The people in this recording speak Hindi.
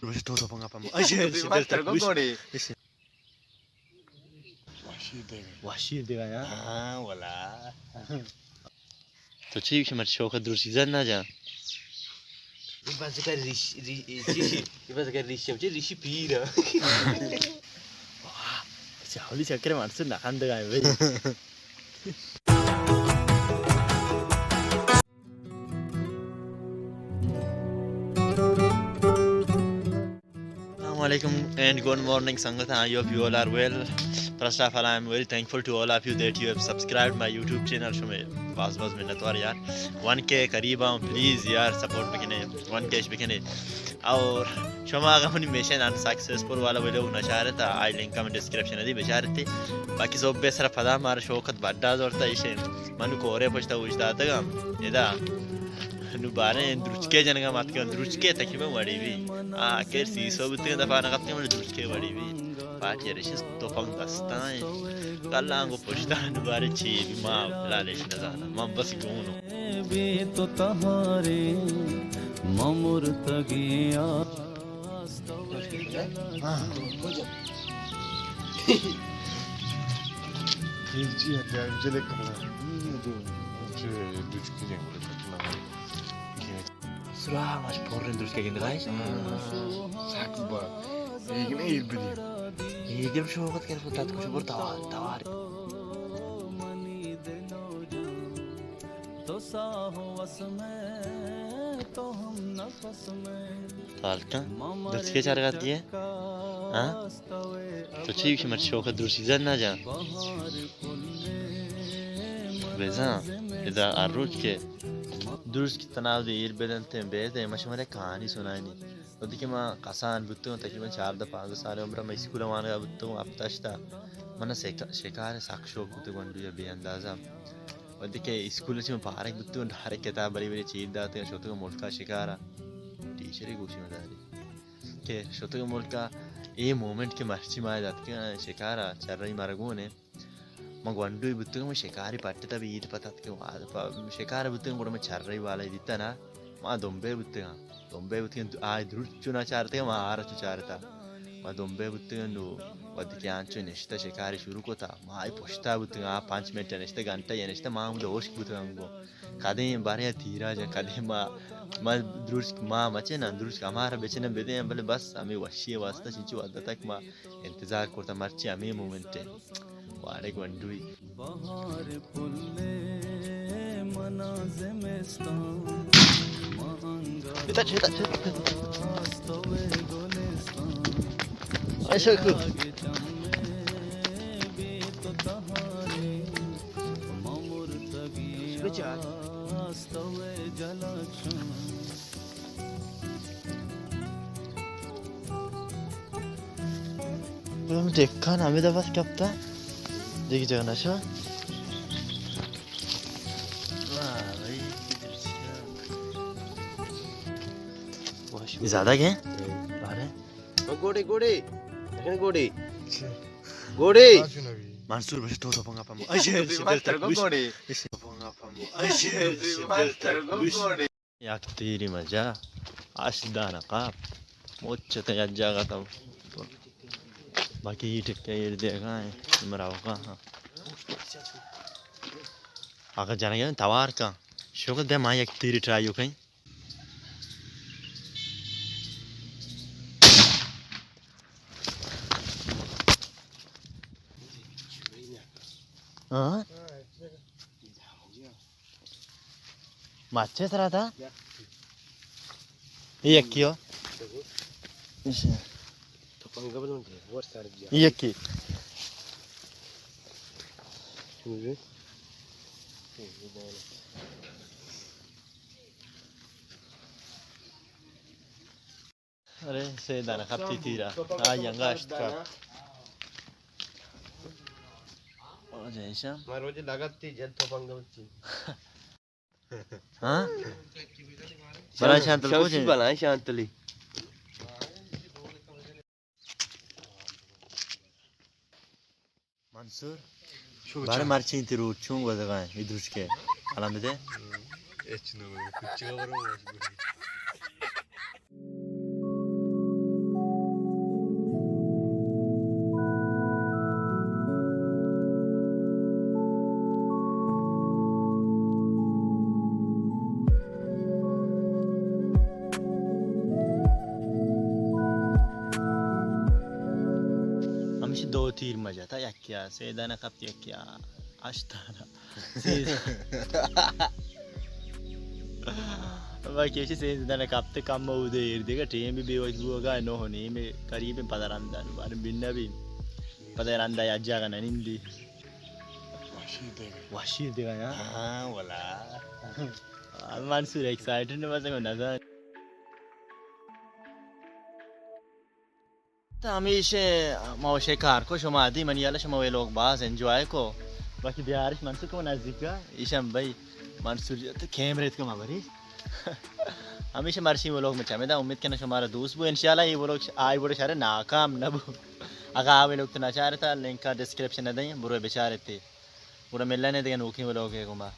Todo pengapam. Asyik tergogori. Washir देगा यार. हाँ वाला. तो ठीक है मत शो का दूसरी सीजन ना जा. ये बात कर ऋषि पीर. Jauh cakre maksud nak kan dengar weh. Assalamualaikum and good morning Sangatha. I hope you all are well. First of all, I am very thankful to all of you that you have subscribed my YouTube channel. Show में बास मिन्नतवार यार 1K करीब आऊँ please यार support बिकने 1K बिकने और शोमा का अपनी मिशन अनसक्सेसफुल वाला वीडियो नशारे था आई लिंक कमेंट डिस्क्रिप्शन में दी बेचारे थे बाकी सब बेसरा फदा मार शौकत बड्डा जोरता इसे मनु कोरे पछता उजता था इदा नुबारे द्रुचके जनगा मात के द्रुचके तक में वड़ी भी आखिर सीसो बुते दफा ना कपने में द्रुचके वड़ी भी पार्टी रेशिस तो पंगस्तान कल्लांगो पछता नुबारे ची भी मां लालेश नजाना मां बस गोनो भी तो तहारे ममुर तगिया हां जी जले कमला जो दुचकी ने Surah mas porren terus kayak gini guys. sakit banget. Ini irbeli. Iya game show kan kan putat ku syukur tawar. Talka, terus क्या चार गाती है? हाँ? तो ठीक है मत शो का दूसरी सीजन ना जा. वैसा इधर आरुच के दूर की तनाव दे ईर बेदंते बेदे मशमरे कहानी सुनाई नहीं तो कि मैं कसान बुत्तों तकरीबन 4 दफा सारे उम्र में स्कूल मान गया बुत्तों अब तश्ता मना शेकार साक्षो बुत्तों बंदू या बेअंदाजा और देखिए स्कूल से मैं बाहर बुत्तों ढारे किताब बड़ी बड़ी चीज दाते हैं शोतों का मुल्क का शिकारा टीचर ही कुछ मदारी के शोतों का मुल्क का ये मोमेंट के मर्ची मारे जाते हैं शिकारा चल रही मार्गों ने मग वंडू बुत्तुगा मैं शिकारी पट्टता भी ईद पता के शिकार बुत्तुगा ಕೂಡ मैं चर रही वाला इदितना मां दोंबे बुत्तुगा आ दुरुचुना चारते मां आरचु चारता मां दोंबे बुत्तुगा नु वदके आंचु नेष्टा शिकारी शुरू कोता मां आई पोष्टा बुत्तुगा 5 मिनट नेष्टा घंटा ये नेष्टा मां मुदे होश बुत्तुगा अंगो कदे बारे तीरा जा कदे मां दुरुच मां मचे ना दुरुच हमारा बेचने बेदे बले बस हमें वशी वास्ता चिंचु वदा तक मां इंतजार करता मर्ची हमें मोमेंट वारे गंडुई बाहर फुल्ले मनाज़िमिस्तान मांगा चेता तवे गुलिस्तान ऐसा को भी तो तहारे ममुर तगिया तवे जलक्षण तुम देखा ना मेरा बस कब था देखी जगह नशा ज़्यादा क्या बारे गोड़े गोड़े देखने गोड़े गोड़े Mansur besi todo pengapam asyik tergogori pengapam asyik yaktiri maja asdana qab mochta yajaga tam बाकी ठीक है ये देखा है मराव का अगर जाने के तवार का शौक दे माँ एक तीर ट्राई हो कहीं हाँ माचे सरा था ये क्यों ये की अरे से दाना खाती तीरा yang gashka oh जैसा रोज लगाती जल तो पंगवती हाँ बड़ा शांतल को जी बना शांतली Mansur बारे मार्ची इंतरू चुंग वजगाएं इधरुच के आलम दे एच नो कुछ का बरो तीर मजा था या क्या सेदाना कब या क्या अश्ताना बाकी सेदाना कब ते कम उदे इर्देगा टीम भी बेवज होगा नो होने में करीब पदरंदा बार बिन्ना भी पदरंदा या जागा ननिंदी वाशी देगा यार हाँ वाला Mansur excited na basa kung nasa हमेशा माँ शेखार को शुमा दी मनी आला शुमा वे लोग बास एंजॉय को बाकी बिहार मंसूर को नजदीक का ईशम भाई मंसूर तो कैमरे तो मावरी हमेशा मर्शी वो लोग में चाहे उम्मीद करना शुमारा दोस्त वो इंशाल्लाह ये वो लोग आए बड़े सारे नाकाम न वो अगर आवे लोग तो ना चाह रहे था लिंक का डिस्क्रिप्शन में दें बुरे बेचारे थे पूरा मिलने दें नोकी वो लोग है गुमा